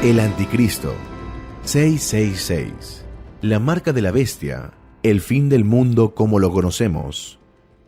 El Anticristo, 666, la marca de la bestia, el fin del mundo como lo conocemos.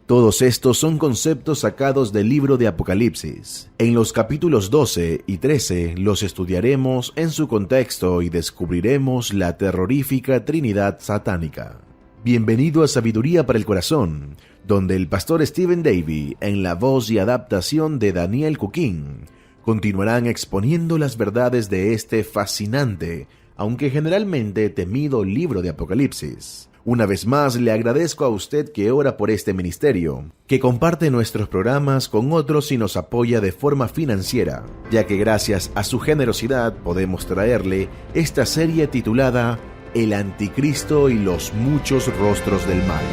Todos estos son conceptos sacados del libro de Apocalipsis. En los capítulos 12 y 13 los estudiaremos en su contexto y descubriremos la terrorífica Trinidad satánica. Bienvenido a Sabiduría para el Corazón, donde el pastor Stephen Davey, en la voz y adaptación de Daniel Cuquín, continuarán exponiendo las verdades de este fascinante, aunque generalmente temido libro de Apocalipsis. Una vez más, le agradezco a usted que ora por este ministerio, que comparte nuestros programas con otros y nos apoya de forma financiera, ya que gracias a su generosidad podemos traerle esta serie titulada El Anticristo y los muchos rostros del mal.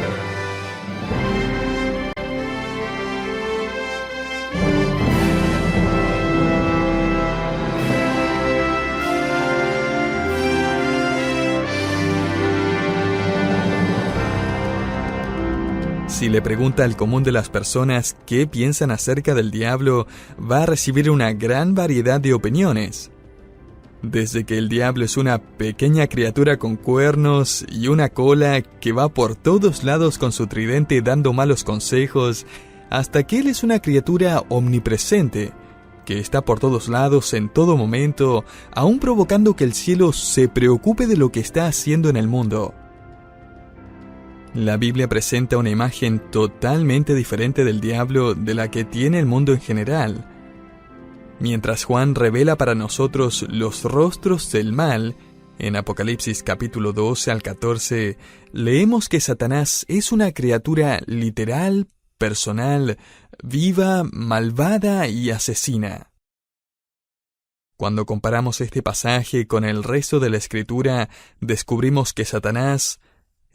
Si le pregunta al común de las personas qué piensan acerca del diablo, va a recibir una gran variedad de opiniones. Desde que el diablo es una pequeña criatura con cuernos y una cola que va por todos lados con su tridente dando malos consejos, hasta que él es una criatura omnipresente, que está por todos lados en todo momento, aún provocando que el cielo se preocupe de lo que está haciendo en el mundo. La Biblia presenta una imagen totalmente diferente del diablo de la que tiene el mundo en general. Mientras Juan revela para nosotros los rostros del mal, en Apocalipsis capítulo 12 al 14, leemos que Satanás es una criatura literal, personal, viva, malvada y asesina. Cuando comparamos este pasaje con el resto de la Escritura, descubrimos que Satanás,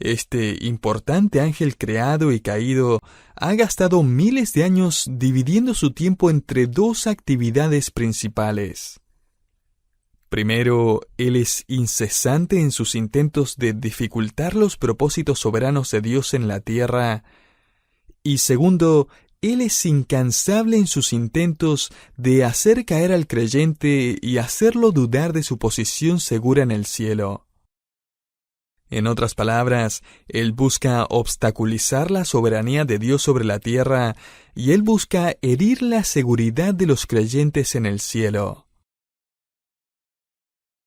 este importante ángel creado y caído, ha gastado miles de años dividiendo su tiempo entre dos actividades principales. Primero, él es incesante en sus intentos de dificultar los propósitos soberanos de Dios en la tierra. Y segundo, él es incansable en sus intentos de hacer caer al creyente y hacerlo dudar de su posición segura en el cielo. En otras palabras, él busca obstaculizar la soberanía de Dios sobre la tierra y él busca herir la seguridad de los creyentes en el cielo.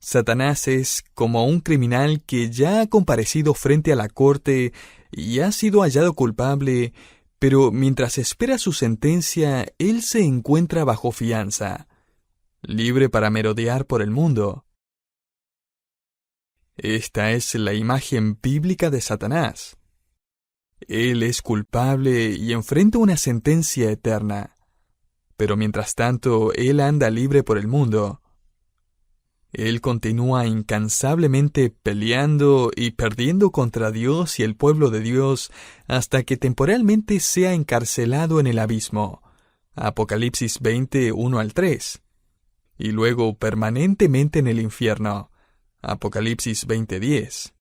Satanás es como un criminal que ya ha comparecido frente a la corte y ha sido hallado culpable, pero mientras espera su sentencia, él se encuentra bajo fianza, libre para merodear por el mundo. Esta es la imagen bíblica de Satanás. Él es culpable y enfrenta una sentencia eterna, pero mientras tanto él anda libre por el mundo. Él continúa incansablemente peleando y perdiendo contra Dios y el pueblo de Dios hasta que temporalmente sea encarcelado en el abismo, Apocalipsis 20, 1 al 3, y luego permanentemente en el infierno, Apocalipsis 20:10.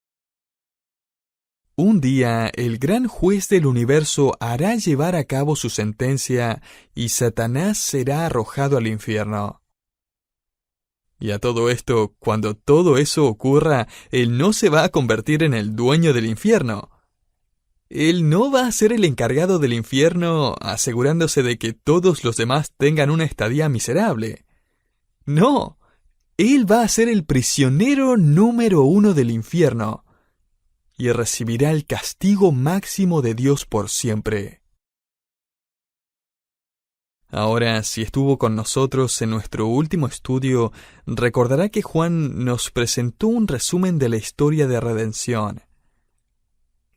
Un día, el gran juez del universo hará llevar a cabo su sentencia y Satanás será arrojado al infierno. Y a todo esto, cuando todo eso ocurra, él no se va a convertir en el dueño del infierno. Él no va a ser el encargado del infierno asegurándose de que todos los demás tengan una estadía miserable. No. Él va a ser el prisionero número 1 del infierno y recibirá el castigo máximo de Dios por siempre. Ahora, si estuvo con nosotros en nuestro último estudio, recordará que Juan nos presentó un resumen de la historia de redención.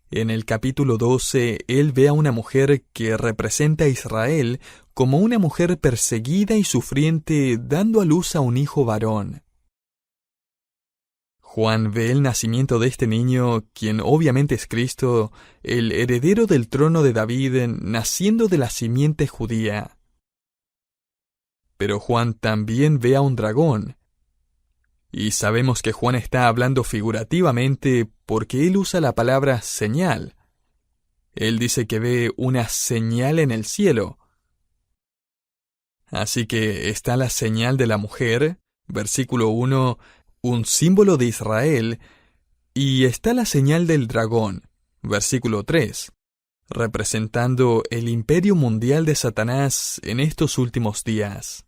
En el capítulo 12, él ve a una mujer que representa a Israel como una mujer perseguida y sufriente dando a luz a un hijo varón. Juan ve el nacimiento de este niño, quien obviamente es Cristo, el heredero del trono de David, naciendo de la simiente judía. Pero Juan también ve a un dragón. Y sabemos que Juan está hablando figurativamente porque él usa la palabra señal. Él dice que ve una señal en el cielo. Así que está la señal de la mujer, Versículo 1, un símbolo de Israel, y está la señal del dragón. Versículo 3, representando el imperio mundial de Satanás en estos últimos días.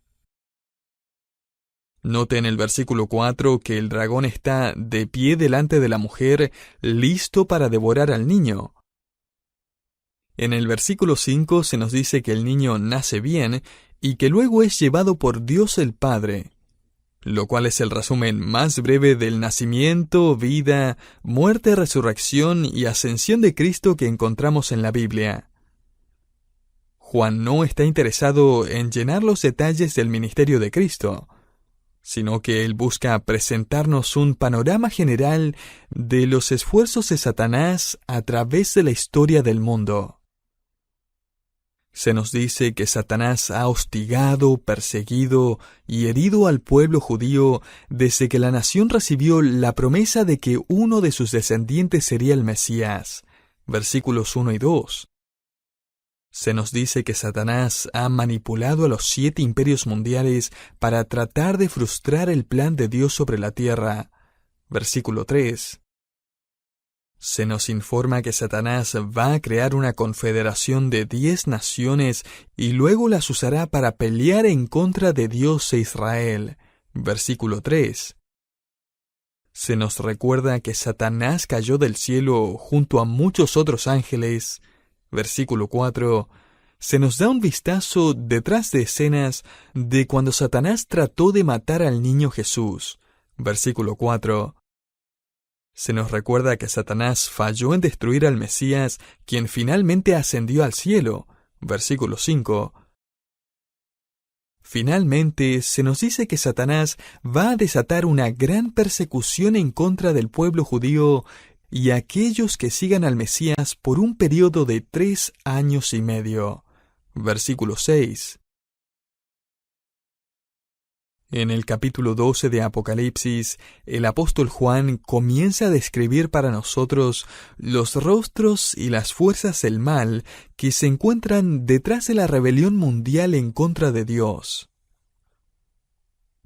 Note en el versículo 4 que el dragón está de pie delante de la mujer, listo para devorar al niño. En el versículo 5 se nos dice que el niño nace bien y que luego es llevado por Dios el Padre, lo cual es el resumen más breve del nacimiento, vida, muerte, resurrección y ascensión de Cristo que encontramos en la Biblia. Juan no está interesado en llenar los detalles del ministerio de Cristo, sino que él busca presentarnos un panorama general de los esfuerzos de Satanás a través de la historia del mundo. Se nos dice que Satanás ha hostigado, perseguido y herido al pueblo judío desde que la nación recibió la promesa de que uno de sus descendientes sería el Mesías. Versículos 1 y 2. Se nos dice que Satanás ha manipulado a los 7 imperios mundiales para tratar de frustrar el plan de Dios sobre la tierra. Versículo 3. Se nos informa que Satanás va a crear una confederación de 10 naciones y luego las usará para pelear en contra de Dios e Israel. Versículo 3. Se nos recuerda que Satanás cayó del cielo junto a muchos otros ángeles. Versículo 4. Se nos da un vistazo detrás de escenas de cuando Satanás trató de matar al niño Jesús. Versículo 4. Se nos recuerda que Satanás falló en destruir al Mesías, quien finalmente ascendió al cielo. Versículo 5. Finalmente, se nos dice que Satanás va a desatar una gran persecución en contra del pueblo judío y aquellos que sigan al Mesías por un periodo de 3 años y medio. Versículo 6. En el capítulo 12 de Apocalipsis, el apóstol Juan comienza a describir para nosotros los rostros y las fuerzas del mal que se encuentran detrás de la rebelión mundial en contra de Dios.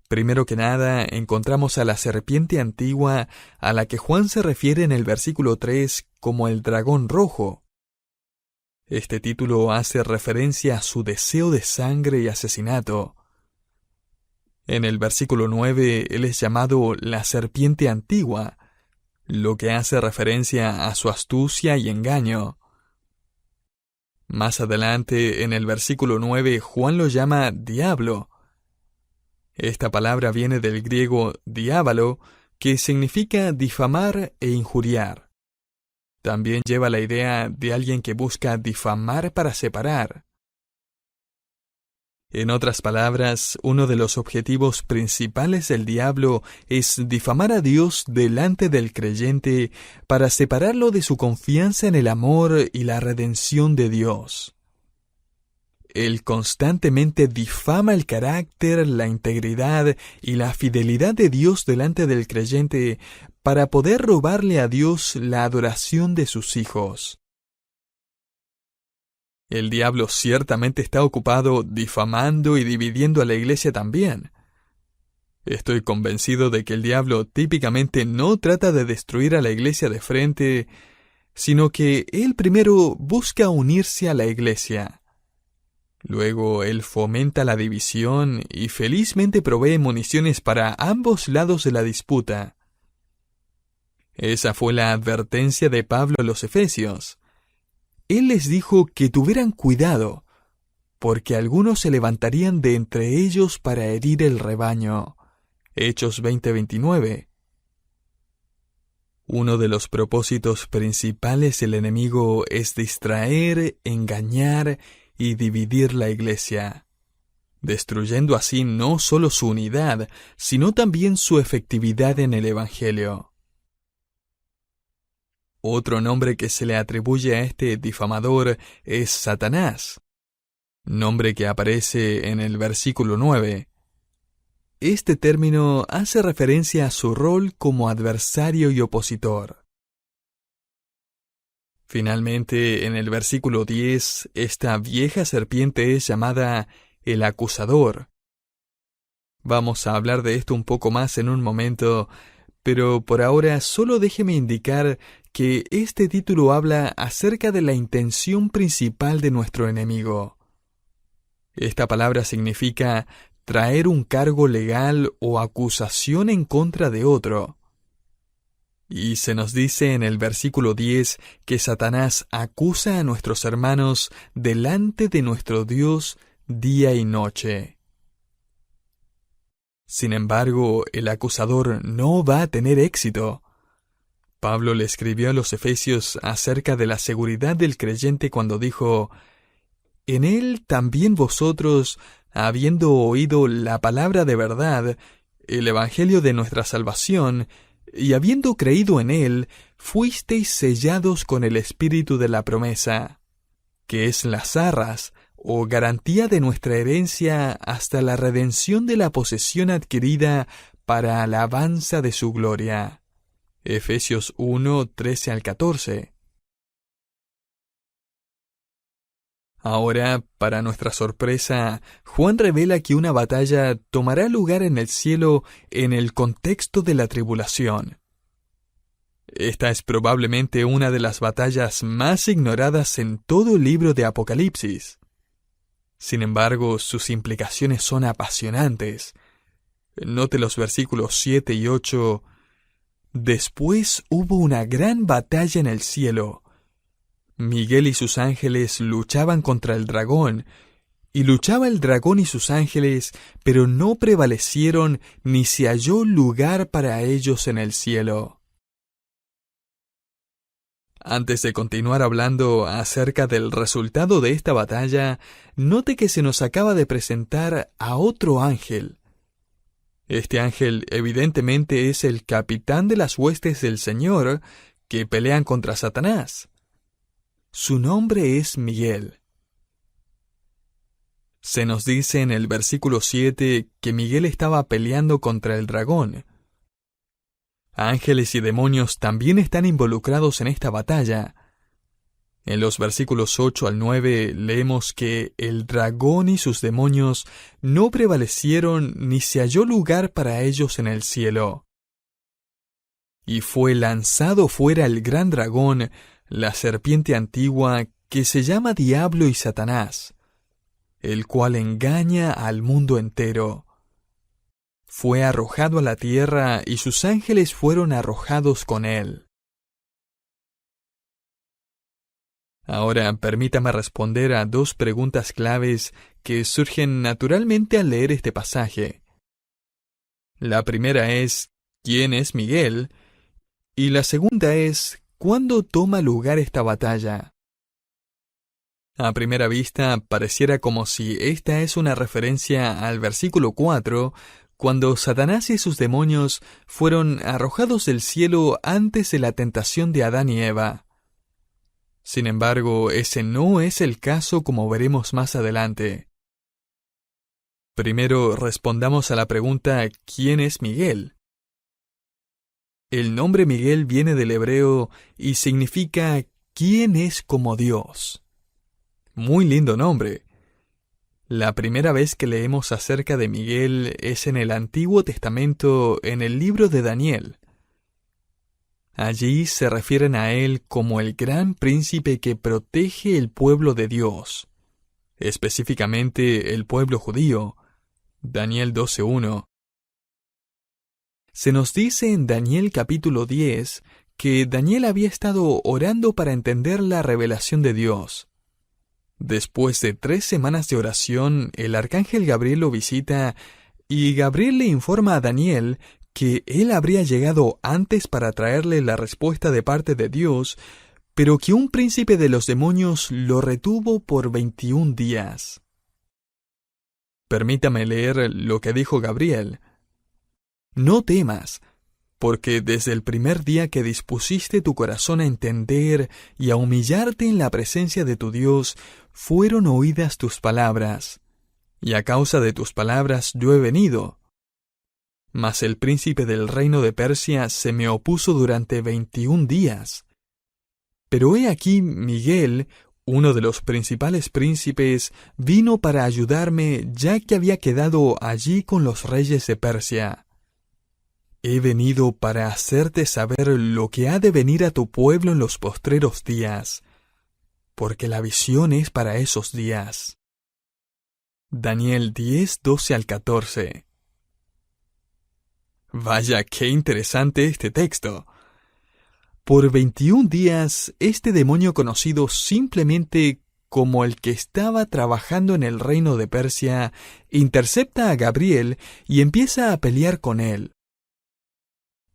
Primero que nada, encontramos a la serpiente antigua a la que Juan se refiere en el versículo 3 como el dragón rojo. Este título hace referencia a su deseo de sangre y asesinato. En el versículo 9, él es llamado la serpiente antigua, lo que hace referencia a su astucia y engaño. Más adelante, en el versículo 9, Juan lo llama diablo. Esta palabra viene del griego diabalo, que significa difamar e injuriar. También lleva la idea de alguien que busca difamar para separar. En otras palabras, uno de los objetivos principales del diablo es difamar a Dios delante del creyente para separarlo de su confianza en el amor y la redención de Dios. Él constantemente difama el carácter, la integridad y la fidelidad de Dios delante del creyente para poder robarle a Dios la adoración de sus hijos. El diablo ciertamente está ocupado difamando y dividiendo a la iglesia también. Estoy convencido de que el diablo típicamente no trata de destruir a la iglesia de frente, sino que él primero busca unirse a la iglesia. Luego él fomenta la división y felizmente provee municiones para ambos lados de la disputa. Esa fue la advertencia de Pablo a los Efesios. Él les dijo que tuvieran cuidado, porque algunos se levantarían de entre ellos para herir el rebaño. Hechos 20:29. Uno de los propósitos principales del enemigo es distraer, engañar y dividir la iglesia, destruyendo así no solo su unidad, sino también su efectividad en el Evangelio. Otro nombre que se le atribuye a este difamador es Satanás, nombre que aparece en el versículo 9. Este término hace referencia a su rol como adversario y opositor. Finalmente, en el versículo 10, esta vieja serpiente es llamada el acusador. Vamos a hablar de esto un poco más en un momento, pero por ahora solo déjeme indicar que este título habla acerca de la intención principal de nuestro enemigo. Esta palabra significa traer un cargo legal o acusación en contra de otro. Y se nos dice en el versículo 10 que Satanás acusa a nuestros hermanos delante de nuestro Dios día y noche. Sin embargo, el acusador no va a tener éxito. Pablo le escribió a los Efesios acerca de la seguridad del creyente cuando dijo: «En él también vosotros, habiendo oído la palabra de verdad, el evangelio de nuestra salvación, y habiendo creído en él, fuisteis sellados con el espíritu de la promesa, que es las arras, o garantía de nuestra herencia hasta la redención de la posesión adquirida para alabanza de su gloria». Efesios 1, 13 al 14. Ahora, para nuestra sorpresa, Juan revela que una batalla tomará lugar en el cielo en el contexto de la tribulación. Esta es probablemente una de las batallas más ignoradas en todo el libro de Apocalipsis. Sin embargo, sus implicaciones son apasionantes. Note los versículos 7 y 8. Después hubo una gran batalla en el cielo. Miguel y sus ángeles luchaban contra el dragón, y luchaba el dragón y sus ángeles, pero no prevalecieron ni se halló lugar para ellos en el cielo. Antes de continuar hablando acerca del resultado de esta batalla, note que se nos acaba de presentar a otro ángel. Este ángel evidentemente es el capitán de las huestes del Señor que pelean contra Satanás. Su nombre es Miguel. Se nos dice en el versículo 7 que Miguel estaba peleando contra el dragón. Ángeles y demonios también están involucrados en esta batalla. En los versículos 8 al 9 leemos que el dragón y sus demonios no prevalecieron ni se halló lugar para ellos en el cielo. Y fue lanzado fuera el gran dragón, la serpiente antigua, que se llama Diablo y Satanás, el cual engaña al mundo entero. Fue arrojado a la tierra y sus ángeles fueron arrojados con él. Ahora permítame responder a dos preguntas claves que surgen naturalmente al leer este pasaje. La primera es, ¿quién es Miguel? Y la segunda es, ¿cuándo toma lugar esta batalla? A primera vista, pareciera como si esta es una referencia al versículo 4, cuando Satanás y sus demonios fueron arrojados del cielo antes de la tentación de Adán y Eva. Sin embargo, ese no es el caso, como veremos más adelante. Primero respondamos a la pregunta ¿quién es Miguel? El nombre Miguel viene del hebreo y significa ¿quién es como Dios? Muy lindo nombre. La primera vez que leemos acerca de Miguel es en el Antiguo Testamento, en el libro de Daniel. Allí se refieren a él como el gran príncipe que protege el pueblo de Dios, específicamente el pueblo judío. Daniel 12:1. Se nos dice en Daniel capítulo 10 que Daniel había estado orando para entender la revelación de Dios. Después de 3 semanas de oración, el arcángel Gabriel lo visita y Gabriel le informa a Daniel que él habría llegado antes para traerle la respuesta de parte de Dios, pero que un príncipe de los demonios lo retuvo por 21 días. Permítame leer lo que dijo Gabriel. No temas, porque desde el primer día que dispusiste tu corazón a entender y a humillarte en la presencia de tu Dios, fueron oídas tus palabras, y a causa de tus palabras yo he venido. Mas el príncipe del reino de Persia se me opuso durante 21 días. Pero he aquí Miguel, uno de los principales príncipes, vino para ayudarme ya que había quedado allí con los reyes de Persia. He venido para hacerte saber lo que ha de venir a tu pueblo en los postreros días, porque la visión es para esos días. Daniel 10, 12 al 14. Vaya, qué interesante este texto. Por 21 días, este demonio conocido simplemente como el que estaba trabajando en el reino de Persia, intercepta a Gabriel y empieza a pelear con él.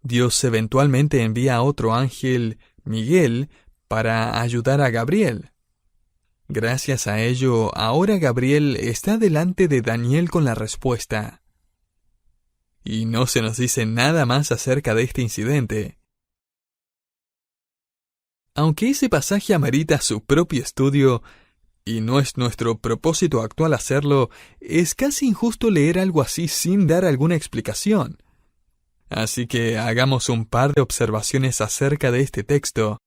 Dios eventualmente envía a otro ángel, Miguel, para ayudar a Gabriel. Gracias a ello, ahora Gabriel está delante de Daniel con la respuesta. Y no se nos dice nada más acerca de este incidente. Aunque ese pasaje amerita su propio estudio, y no es nuestro propósito actual hacerlo, es casi injusto leer algo así sin dar alguna explicación. Así que hagamos un par de observaciones acerca de este texto.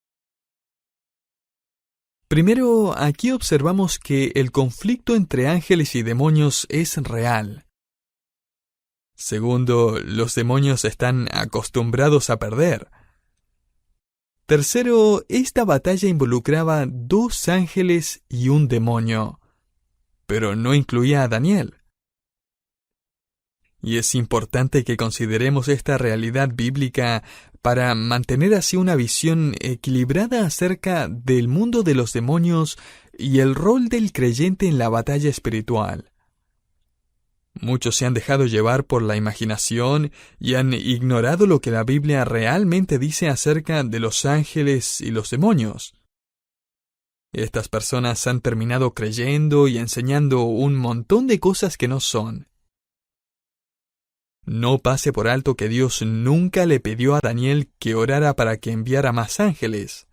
Primero, aquí observamos que el conflicto entre ángeles y demonios es real. Segundo, los demonios están acostumbrados a perder. Tercero, esta batalla involucraba 2 ángeles y un demonio, pero no incluía a Daniel. Y es importante que consideremos esta realidad bíblica para mantener así una visión equilibrada acerca del mundo de los demonios y el rol del creyente en la batalla espiritual. Muchos se han dejado llevar por la imaginación y han ignorado lo que la Biblia realmente dice acerca de los ángeles y los demonios. Estas personas han terminado creyendo y enseñando un montón de cosas que no son. No pase por alto que Dios nunca le pidió a Daniel que orara para que enviara más ángeles.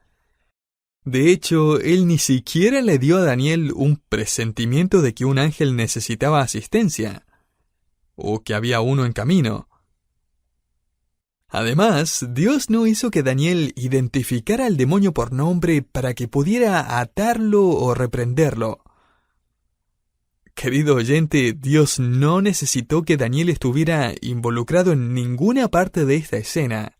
De hecho, él ni siquiera le dio a Daniel un presentimiento de que un ángel necesitaba asistencia, o que había uno en camino. Además, Dios no hizo que Daniel identificara al demonio por nombre para que pudiera atarlo o reprenderlo. Querido oyente, Dios no necesitó que Daniel estuviera involucrado en ninguna parte de esta escena.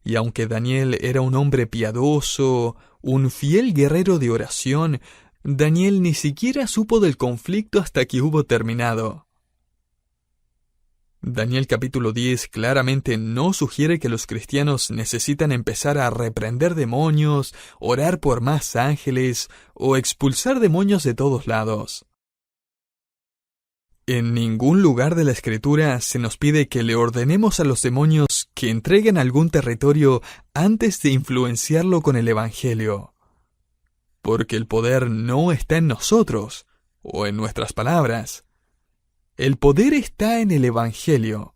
Y aunque Daniel era un hombre piadoso, un fiel guerrero de oración, Daniel ni siquiera supo del conflicto hasta que hubo terminado. Daniel capítulo 10 claramente no sugiere que los cristianos necesitan empezar a reprender demonios, orar por más ángeles o expulsar demonios de todos lados. En ningún lugar de la Escritura se nos pide que le ordenemos a los demonios que entreguen algún territorio antes de influenciarlo con el Evangelio. Porque el poder no está en nosotros, o en nuestras palabras. El poder está en el Evangelio,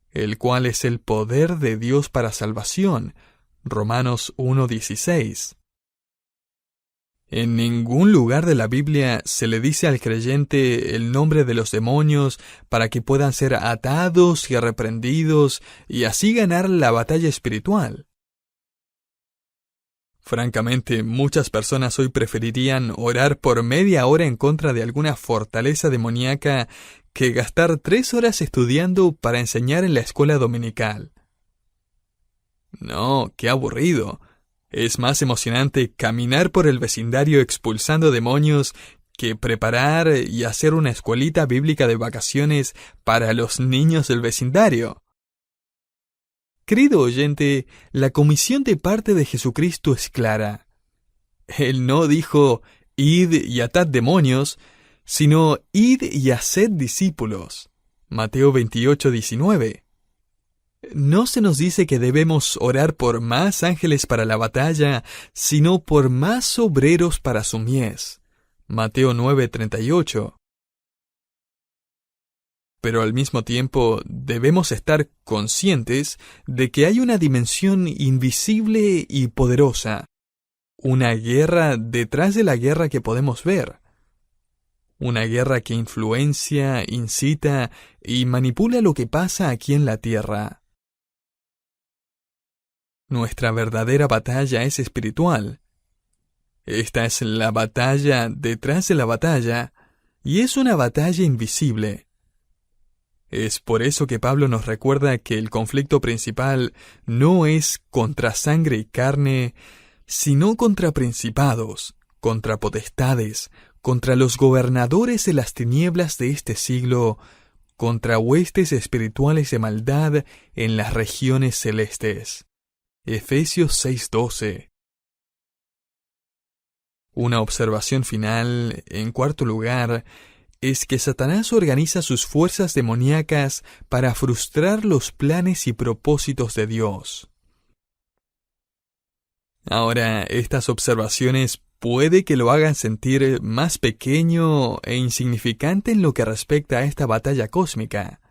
el cual es el poder de Dios para salvación. Romanos 1:16. En ningún lugar de la Biblia se le dice al creyente el nombre de los demonios para que puedan ser atados y reprendidos y así ganar la batalla espiritual. Francamente, muchas personas hoy preferirían orar por media hora en contra de alguna fortaleza demoníaca que gastar 3 horas estudiando para enseñar en la escuela dominical. No, qué aburrido. Es más emocionante caminar por el vecindario expulsando demonios que preparar y hacer una escuelita bíblica de vacaciones para los niños del vecindario. Querido oyente, la comisión de parte de Jesucristo es clara. Él no dijo, id y atad demonios, sino id y haced discípulos. Mateo 28:19. No se nos dice que debemos orar por más ángeles para la batalla, sino por más obreros para su mies. Mateo 9:38. Pero al mismo tiempo debemos estar conscientes de que hay una dimensión invisible y poderosa, una guerra detrás de la guerra que podemos ver. Una guerra que influencia, incita y manipula lo que pasa aquí en la tierra. Nuestra verdadera batalla es espiritual. Esta es la batalla detrás de la batalla, y es una batalla invisible. Es por eso que Pablo nos recuerda que el conflicto principal no es contra sangre y carne, sino contra principados, contra potestades, contra los gobernadores de las tinieblas de este siglo, contra huestes espirituales de maldad en las regiones celestes. Efesios 6:12. Una observación final, en cuarto lugar, es que Satanás organiza sus fuerzas demoníacas para frustrar los planes y propósitos de Dios. Ahora, estas observaciones puede que lo hagan sentir más pequeño e insignificante en lo que respecta a esta batalla cósmica.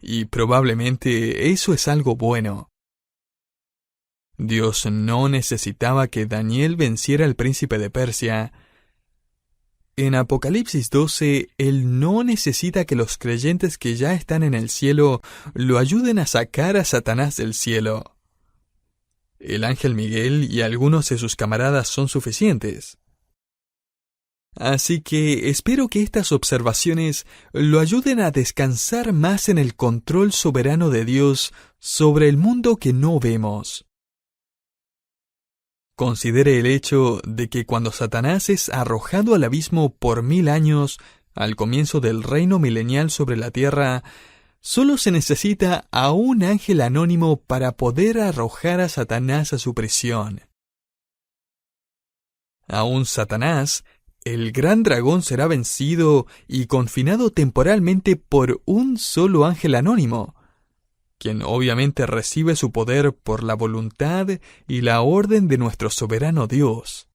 Y probablemente eso es algo bueno. Dios no necesitaba que Daniel venciera al príncipe de Persia. En Apocalipsis 12, Él no necesita que los creyentes que ya están en el cielo lo ayuden a sacar a Satanás del cielo. El ángel Miguel y algunos de sus camaradas son suficientes. Así que espero que estas observaciones lo ayuden a descansar más en el control soberano de Dios sobre el mundo que no vemos. Considere el hecho de que cuando Satanás es arrojado al abismo por 1000 años, al comienzo del reino milenial sobre la tierra, solo se necesita a un ángel anónimo para poder arrojar a Satanás a su prisión. Aún Satanás, el gran dragón, será vencido y confinado temporalmente por un solo ángel anónimo, quien obviamente recibe su poder por la voluntad y la orden de nuestro soberano Dios.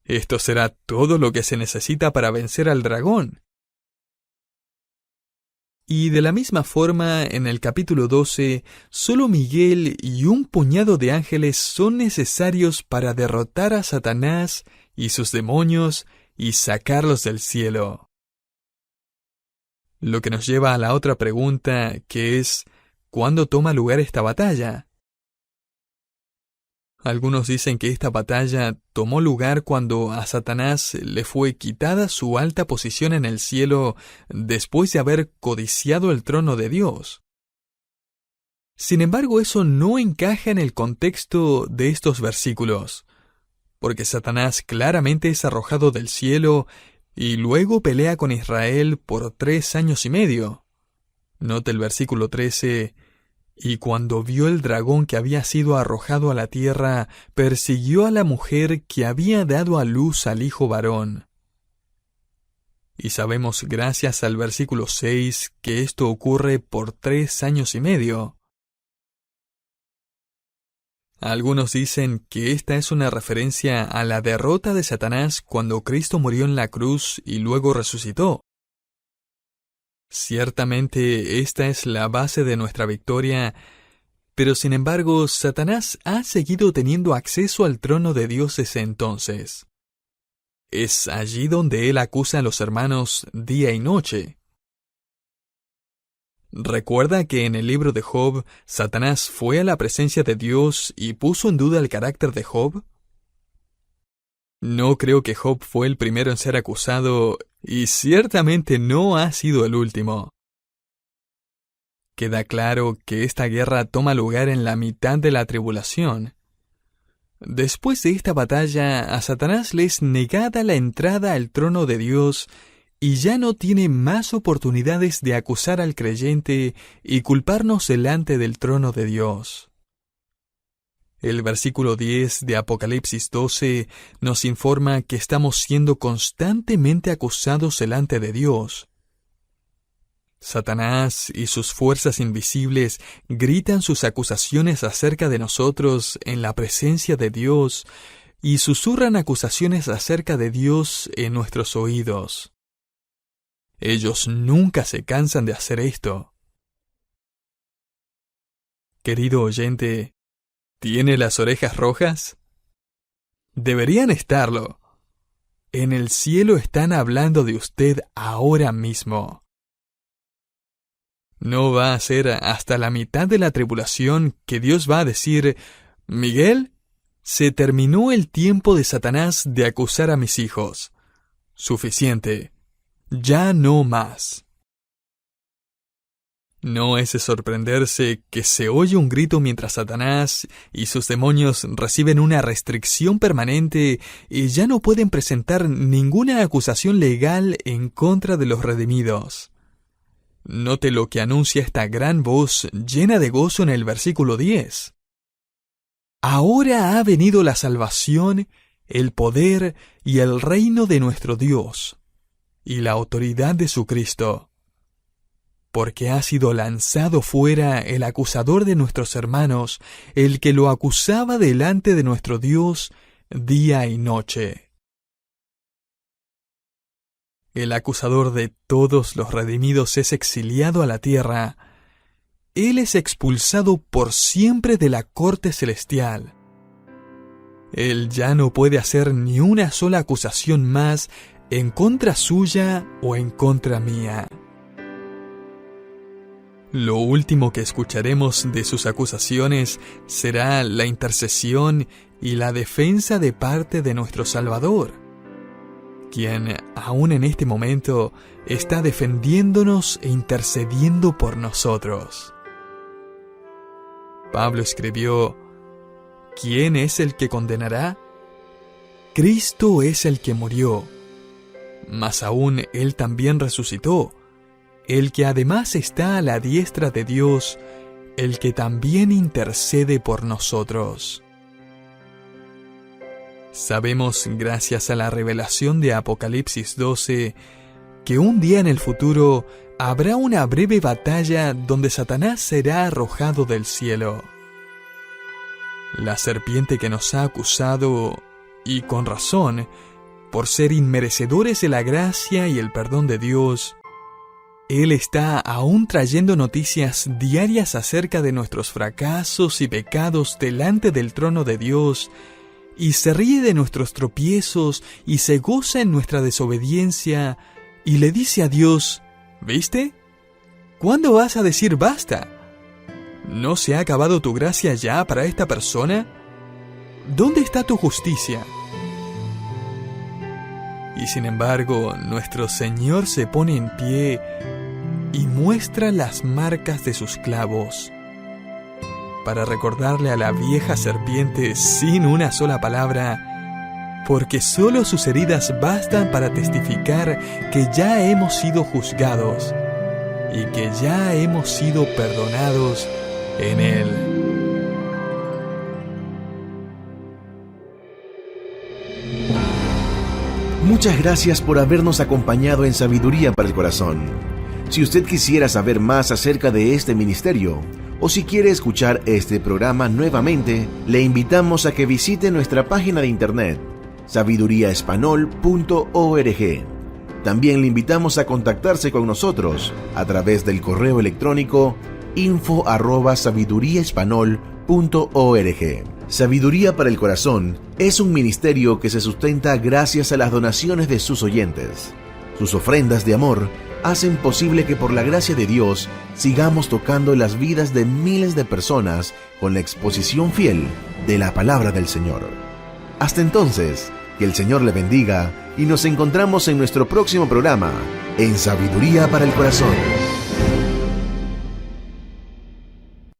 Esto será todo lo que se necesita para vencer al dragón. Y de la misma forma, en el capítulo 12, solo Miguel y un puñado de ángeles son necesarios para derrotar a Satanás y sus demonios y sacarlos del cielo. Lo que nos lleva a la otra pregunta, que es, ¿cuándo toma lugar esta batalla? Algunos dicen que esta batalla tomó lugar cuando a Satanás le fue quitada su alta posición en el cielo después de haber codiciado el trono de Dios. Sin embargo, eso no encaja en el contexto de estos versículos, porque Satanás claramente es arrojado del cielo y luego pelea con Israel por 3 años y medio. Note el versículo 13. Y cuando vio el dragón que había sido arrojado a la tierra, persiguió a la mujer que había dado a luz al hijo varón. Y sabemos gracias al versículo 6 que esto ocurre por 3 años y medio. Algunos dicen que esta es una referencia a la derrota de Satanás cuando Cristo murió en la cruz y luego resucitó. Ciertamente esta es la base de nuestra victoria, pero sin embargo Satanás ha seguido teniendo acceso al trono de Dios desde entonces. Es allí donde él acusa a los hermanos día y noche. ¿Recuerda que en el libro de Job, Satanás fue a la presencia de Dios y puso en duda el carácter de Job? No creo que Job fue el primero en ser acusado, y ciertamente no ha sido el último. Queda claro que esta guerra toma lugar en la mitad de la tribulación. Después de esta batalla, a Satanás le es negada la entrada al trono de Dios, y ya no tiene más oportunidades de acusar al creyente y culparnos delante del trono de Dios. El versículo 10 de Apocalipsis 12 nos informa que estamos siendo constantemente acusados delante de Dios. Satanás y sus fuerzas invisibles gritan sus acusaciones acerca de nosotros en la presencia de Dios y susurran acusaciones acerca de Dios en nuestros oídos. Ellos nunca se cansan de hacer esto. Querido oyente, ¿tiene las orejas rojas? Deberían estarlo. En el cielo están hablando de usted ahora mismo. No va a ser hasta la mitad de la tribulación que Dios va a decir, Miguel, Se terminó el tiempo de Satanás de acusar a mis hijos. Suficiente. Ya no más. No es de sorprenderse que se oye un grito mientras Satanás y sus demonios reciben una restricción permanente y ya no pueden presentar ninguna acusación legal en contra de los redimidos. Note lo que anuncia esta gran voz llena de gozo en el versículo 10. Ahora ha venido la salvación, el poder y el reino de nuestro Dios, y la autoridad de su Cristo. Porque ha sido lanzado fuera el acusador de nuestros hermanos, el que lo acusaba delante de nuestro Dios día y noche. El acusador de todos los redimidos es exiliado a la tierra. Él es expulsado por siempre de la corte celestial. Él ya no puede hacer ni una sola acusación más en contra suya o en contra mía. Lo último que escucharemos de sus acusaciones será la intercesión y la defensa de parte de nuestro Salvador, quien aún en este momento está defendiéndonos e intercediendo por nosotros. Pablo escribió: ¿Quién es el que condenará? Cristo es el que murió, mas aún Él también resucitó, el que además está a la diestra de Dios, el que también intercede por nosotros. Sabemos, gracias a la revelación de Apocalipsis 12, que un día en el futuro habrá una breve batalla donde Satanás será arrojado del cielo. La serpiente que nos ha acusado, y con razón, por ser inmerecedores de la gracia y el perdón de Dios, Él está aún trayendo noticias diarias acerca de nuestros fracasos y pecados delante del trono de Dios, y se ríe de nuestros tropiezos y se goza en nuestra desobediencia, y le dice a Dios: ¿Viste? ¿Cuándo vas a decir basta? ¿No se ha acabado tu gracia ya para esta persona? ¿Dónde está tu justicia? Y sin embargo, nuestro Señor se pone en pie y muestra las marcas de sus clavos, para recordarle a la vieja serpiente sin una sola palabra, porque solo sus heridas bastan para testificar que ya hemos sido juzgados y que ya hemos sido perdonados en Él. Muchas gracias por habernos acompañado en Sabiduría para el Corazón. Si usted quisiera saber más acerca de este ministerio, o si quiere escuchar este programa nuevamente, le invitamos a que visite nuestra página de internet, sabiduriaespanol.org. También le invitamos a contactarse con nosotros a través del correo electrónico info@sabiduriaespanol.org. Sabiduría para el Corazón es un ministerio que se sustenta gracias a las donaciones de sus oyentes. Sus ofrendas de amor hacen posible que por la gracia de Dios sigamos tocando las vidas de miles de personas con la exposición fiel de la palabra del Señor. Hasta entonces, que el Señor le bendiga y nos encontramos en nuestro próximo programa en Sabiduría para el Corazón.